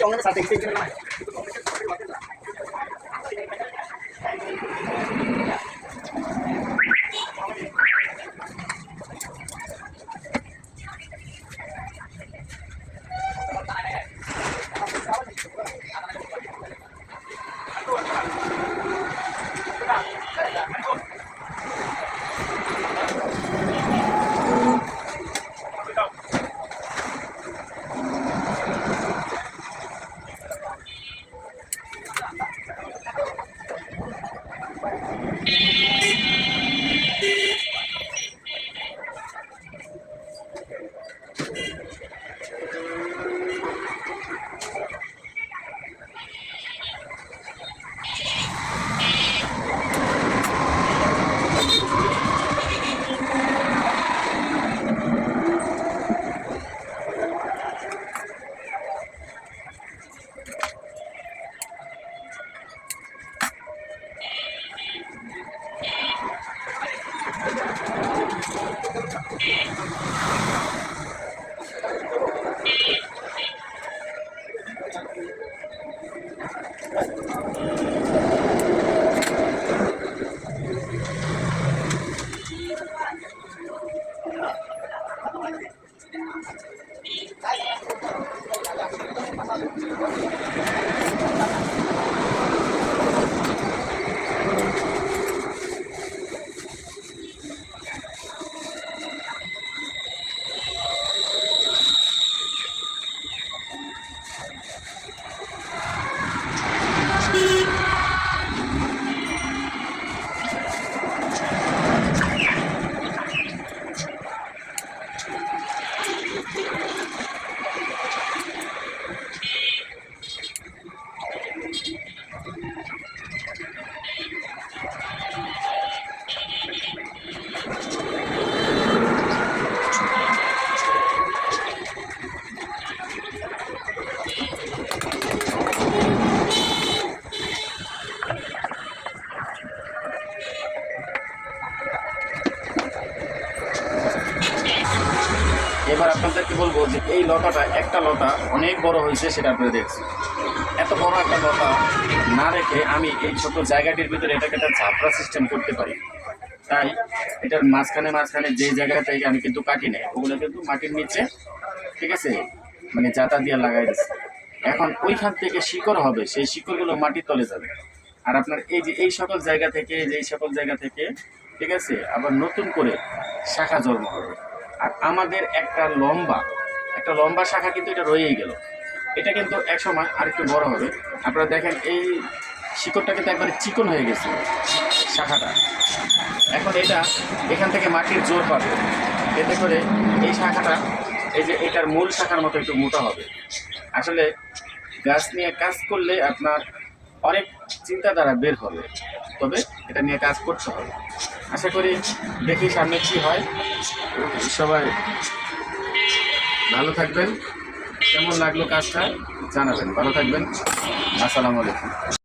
সঙ্গে সাথে এবার আপনাদেরকে বলবো যে এই লতাটা একটা লতা অনেক বড় হয়েছে সেটা আপনারা দেখছি। এত বড় একটা লতা না রেখে আমি এই ছোট জায়গাটির ভিতরে এটাকে একটা ঝাপড়া সিস্টেম করতে পারি, তাই এটার মাঝখানে যে জায়গাটা আমি কিন্তু কাটি নেই, ওগুলো কিন্তু মাটির নিচে ঠিক আছে মানে জাতা দিয়ে লাগাই দিচ্ছি। এখন ওইখান থেকে শিকড় হবে, সেই শিকড়গুলো মাটির তলে যাবে। আর আপনার এই যে এই সকল জায়গা থেকে ঠিক আছে আবার নতুন করে শাখা জন্ম হবে। আর আমাদের একটা লম্বা শাখা কিন্তু এটা রয়েই গেল, এটা কিন্তু এক সময় আরেকটু বড় হবে। আপনারা দেখেন এই শিকড়টা কিন্তু একবারে চিকন হয়ে গেছে শাখাটা। এখন এটা এখান থেকে মাটির জোর পাবে, এতে করে এই শাখাটা এই যে এটার মূল শাখার মতো একটু মোটা হবে। আসলে গাছ নিয়ে কাজ করলে আপনার অনেক চিন্তাধারা বের হবে, তবে এটা নিয়ে কাজ করতে হবে। আশা করি দেখি সামনে কী হয়। সবাই ভালো থাকবেন, কেমন লাগলো কাজটা জানাবেন। ভালো থাকবেন, আসসালামু আলাইকুম।